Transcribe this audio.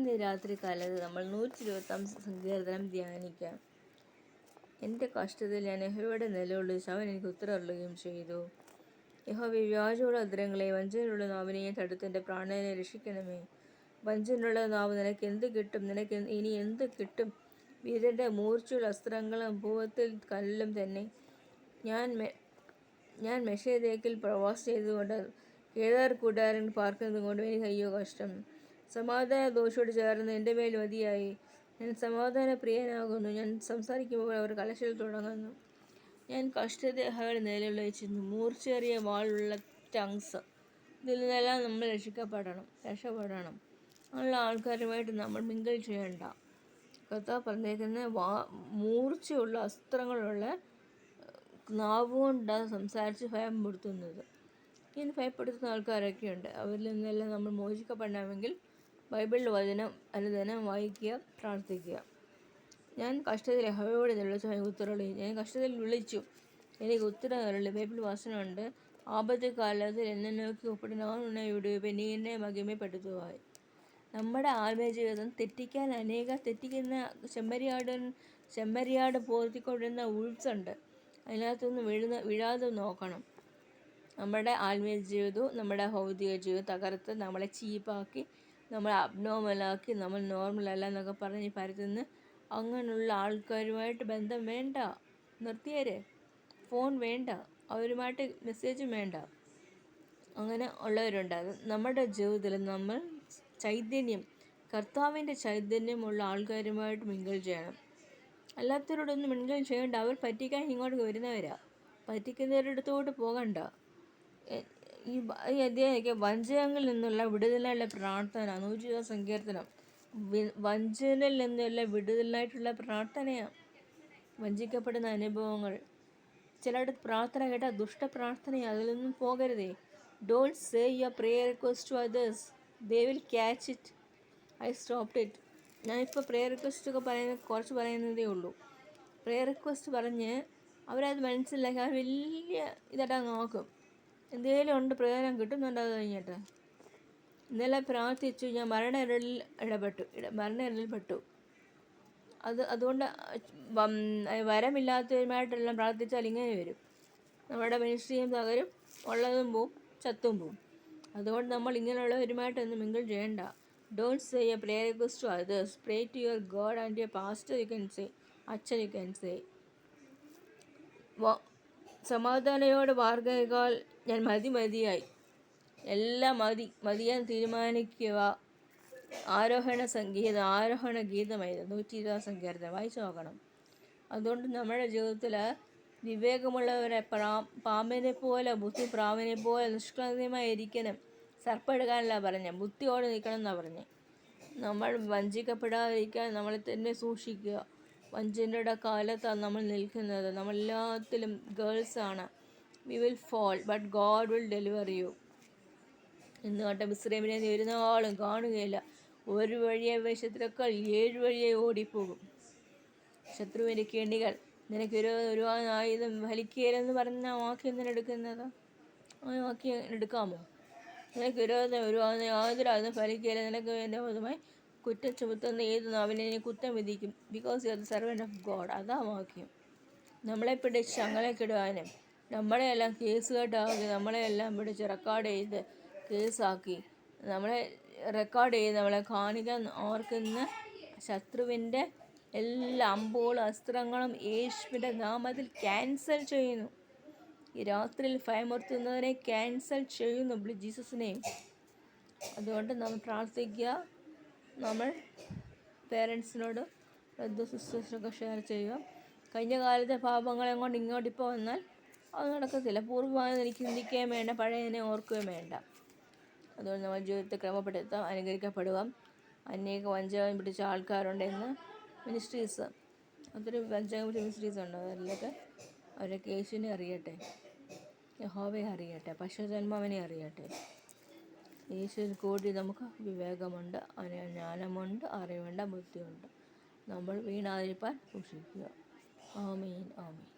ഇന്ന് രാത്രി കാലത്ത് നമ്മൾ 125 സങ്കീർത്തനം ധ്യാനിക്കാം. എൻ്റെ കഷ്ടത്തിൽ ഞാൻ യഹോവയോട് നിലവിളിച്ചു, അവൻ എനിക്ക് ഉത്തരം അരുളുകയും ചെയ്തു. യഹോവേ, വ്യാജമുള്ള ഉദരങ്ങളെയും വഞ്ചനയുള്ള നാവിനെയും തടുത്ത് എൻ്റെ പ്രാണനെ രക്ഷിക്കണമേ. വഞ്ചനയുള്ള നാവ് നിനക്ക് എന്ത് കിട്ടും? നിനക്ക് ഇനി എന്ത് കിട്ടും? വീരൻ്റെ മൂർച്ചയുള്ള അസ്ത്രങ്ങളും ഭൂവത്തിൽ കല്ലും തന്നെ. ഞാൻ മെഷേദേക്കിൽ പ്രവാസം ചെയ്തുകൊണ്ട് കേദാർ കൂടാരൻ പാർക്കുന്നത് കൊണ്ടും എനിക്ക് അയ്യോ കഷ്ടം. സമാധാന ദോഷിയോട് ചേർന്ന് എൻ്റെ മേൽ മതിയായി. ഞാൻ സമാധാന പ്രിയനാകുന്നു. ഞാൻ സംസാരിക്കുമ്പോൾ അവർ കലശൽ തുടങ്ങുന്നു. ഞാൻ കഷ്ടത്തെ യഹോവയോട് നിലവിളിച്ചിരുന്നു. മൂർച്ചയേറിയ വാളുള്ള ടങ്സ്, ഇതിൽ നിന്നെല്ലാം നമ്മൾ രക്ഷപ്പെടണം. ഉള്ള ആൾക്കാരുമായിട്ട് നമ്മൾ മിങ്കിൾ ചെയ്യണ്ട. കർത്താവ് പറഞ്ഞേക്കുന്ന മൂർച്ചയുള്ള അസ്ത്രങ്ങളുള്ള നാവുകൊണ്ടാണ് സംസാരിച്ച് ഭയപ്പെടുത്തുന്നത്. ഇങ്ങനെ ഭയപ്പെടുത്തുന്ന ആൾക്കാരൊക്കെയുണ്ട്. അവരിൽ നിന്നെല്ലാം നമ്മൾ മോചിക്കപ്പെടണമെങ്കിൽ ബൈബിളിൽ വചനം അനുദിനം വായിക്കുക, പ്രാർത്ഥിക്കുക. ഞാൻ കഷ്ടത്തിൽ യഹോവയോട് നിലവിളിച്ചു, എനിക്ക് ഉത്തരം അരുളി. ഞാൻ കഷ്ടത്തിൽ വിളിച്ചു, എനിക്ക് ഉത്തരം അരുളി. ബൈബിൾ വചനമുണ്ട്, ആപത്ത് കാലത്തിൽ എന്നെ നോക്കി കൂപ്പിട്ട് ഞാൻ ഉന്നെ വിടുവിപ്പേൻ, നീ എന്നെ മഹിമപ്പെടുത്തുവായി. നമ്മുടെ ആത്മീയ ജീവിതം തെറ്റിക്കാൻ തെറ്റിക്കുന്ന ചെമ്മരിയാട് പോർത്തിക്കൊണ്ടിരുന്ന ഉൾസുണ്ട്. അതിനകത്തൊന്നും വീഴാതെ നോക്കണം. നമ്മുടെ ആത്മീയ ജീവിതവും നമ്മുടെ ഭൗതിക ജീവിതവും തകർത്ത് നമ്മളെ ചീപ്പാക്കി, നമ്മളെ അബ്നോർമലാക്കി, നമ്മൾ നോർമലല്ല എന്നൊക്കെ പറഞ്ഞ് പരത്തുന്ന അങ്ങനെയുള്ള ആൾക്കാരുമായിട്ട് ബന്ധം വേണ്ട. നിർത്തിയേരെ. ഫോൺ വേണ്ട, അവരുമായിട്ട് മെസ്സേജും വേണ്ട. അങ്ങനെ ഉള്ളവരുണ്ടാകും. നമ്മുടെ ജീവിതത്തിൽ നമ്മൾ കർത്താവിൻ്റെ ചൈതന്യമുള്ള ആൾക്കാരുമായിട്ട് മിങ്കിൾ ചെയ്യണം. അല്ലാത്തവരോടൊന്നും മിങ്കിൾ ചെയ്യേണ്ട. അവർ പറ്റിക്കാൻ ഇങ്ങോട്ട് വരുന്നവരാ. പറ്റിക്കുന്നവരുടെ അടുത്തോട്ട് പോകണ്ട. ഈ അധ്യായം വഞ്ചനങ്ങളിൽ നിന്നുള്ള വിടുതലിനുള്ള പ്രാർത്ഥന, 120 സങ്കീർത്തനം വഞ്ചനയിൽ നിന്നുള്ള വിടുതലിനായിട്ടുള്ള പ്രാർത്ഥനയാണ്. വഞ്ചിക്കപ്പെടുന്ന അനുഭവങ്ങൾ, ചിലരുടെ പ്രാർത്ഥന കേട്ടാൽ ദുഷ്ടപ്രാർത്ഥനയാണ്. അതിലൊന്നും പോകരുതേ. Don't say your prayer request to others, they will catch it. I stopped it. ഞാനിപ്പോൾ പ്രെയർ റിക്വസ്റ്റൊക്കെ കുറച്ച് പറയുന്നതേ ഉള്ളൂ. പ്രെയർ റിക്വസ്റ്റ് പറഞ്ഞ് അവരത് മനസ്സിലാക്കി അവർ വലിയ ഇതായിട്ട് നോക്കും. എന്തെങ്കിലും ഉണ്ട്, പ്രയോജനം കിട്ടുന്നുണ്ടോ അത് കഴിഞ്ഞിട്ട്. ഇന്നലെ പ്രാർത്ഥിച്ചു, ഞാൻ മരണനിരയിൽപ്പെട്ടു. അതുകൊണ്ട് വരമില്ലാത്തവരുമായിട്ടെല്ലാം പ്രാർത്ഥിച്ചാൽ ഇങ്ങനെ വരും. നമ്മുടെ മിനിസ്ട്രിയും തകരും, ഉള്ളതും പോവും, ചത്തും പോവും. അതുകൊണ്ട് നമ്മൾ ഇങ്ങനെയുള്ളവരുമായിട്ടൊന്നും മിങ്കിൾ ചെയ്യണ്ട. Don't say a prayer request to others. Pray to your god and your pastor you can say, അച്ഛൻ യു ക്യാൻ സേ. സമാധാനയോട് മാർഗ്ഗേക്കാൾ ഞാൻ മതിയായി. എല്ലാം മതിയാൻ തീരുമാനിക്കുക. ആരോഹണ ഗീതമായിരുന്നു 120 സങ്കീർത്തനം. വായിച്ചു നോക്കണം. അതുകൊണ്ട് നമ്മുടെ ജീവിതത്തിൽ വിവേകമുള്ളവരെ പാമ്പിനെ പോലെ, ബുദ്ധി പ്രാവിനെ പോലെ നിഷ്കളങ്കമായിരിക്കണം. സർപ്പം എടുക്കാനല്ല പറഞ്ഞത്, ബുദ്ധിയോടെ നിൽക്കണം എന്നാണ് പറഞ്ഞത്. നമ്മൾ വഞ്ചിക്കപ്പെടാതിരിക്കാൻ നമ്മളെ തന്നെ സൂക്ഷിക്കുക. വഞ്ചനയുടെ കാലത്താണ് നമ്മൾ നിൽക്കുന്നത്. നമ്മളെല്ലാത്തിലും ഗേൾസാണ്. We will fall but God will deliver you. എന്ന് കേട്ട മിസ്രൈമിനെ നീ ഒരു നാളും കാണുകയില്ല. ഒരു വഴിയെ ശത്രുക്കൾ 7 വഴിയെ ഓടിപ്പോകും. ശത്രുവിൻ്റെ കെണികൾ നിനക്ക് ഒരു ആയുധം ഫലിക്കുകയില്ലെന്ന് പറഞ്ഞ വാക്യം തന്നെ എടുക്കുന്നത്. ആ വാക്യം എടുക്കാമോ? നിനക്ക് ഒരു യാതൊരായുധം ഫലിക്കുകയില്ല, നിനക്ക് എൻ്റെ വിധമായി കുറ്റം ചുമത്തുന്ന ഏത് നാവിനെ കുറ്റം വിധിക്കും. Because you are the servant of God. അതാ വാക്യം. നമ്മളെ പിടിച്ച് ചങ്ങലക്കിടുവാനും നമ്മളെയെല്ലാം കേസുകെട്ടാക്കി നമ്മളെയെല്ലാം പിടിച്ച് റെക്കോർഡ് ചെയ്ത് കേസാക്കി നമ്മളെ കാണിക്കാൻ ഓർക്കുന്ന ശത്രുവിൻ്റെ എല്ലാ അമ്പുകളും അസ്ത്രങ്ങളും യേശുവിൻ്റെ നാമത്തിൽ ക്യാൻസൽ ചെയ്യുന്നു. ഈ രാത്രിയിൽ ഭയമുറുത്തുന്നതിനെ ക്യാൻസൽ ചെയ്യുന്നു ജീസസിനെയും. അതുകൊണ്ട് നമ്മൾ പ്രാർത്ഥിക്കുക. നമ്മൾ പേരൻസിനോട് സിസ്റ്റേഴ്സിനൊക്കെ ഷെയർ ചെയ്യുക. കഴിഞ്ഞ കാലത്തെ പാപങ്ങളെ കൊണ്ട് ഇങ്ങോട്ടിപ്പോൾ വന്നാൽ അത് നടക്കത്തില്ല. പൂർവ്വമായി എനിക്ക് ചിന്തിക്കുകയും വേണ്ട, പഴയതിനെ ഓർക്കുകയും വേണ്ട. അതുകൊണ്ട് നമ്മൾ ജീവിതത്തെ ക്രമപ്പെടുത്തുക, അനുഗ്രഹിക്കപ്പെടുക. അനേക വഞ്ചകം പിടിച്ച ആൾക്കാരുണ്ടെന്ന് മിനിസ്ട്രീസ്, ഒത്തിരി വഞ്ചകം പിടിച്ച മിനിസ്ട്രീസ് ഉണ്ട്. അതിലൊക്കെ അവരൊക്കെ യേശുവിനെ അറിയട്ടെ, യഹോവയെ അറിയട്ടെ, പശുജന്മാവിനെ അറിയട്ടെ. യേശുവിൽ കൂടി നമുക്ക് വിവേകമുണ്ട്, ജ്ഞാനമുണ്ട്, അറിവുണ്ട്, ബുദ്ധിയുണ്ട്. നമ്മൾ വീണാതിരിപ്പാൻ സൂക്ഷിക്കുക. ആമീൻ, ആമീൻ.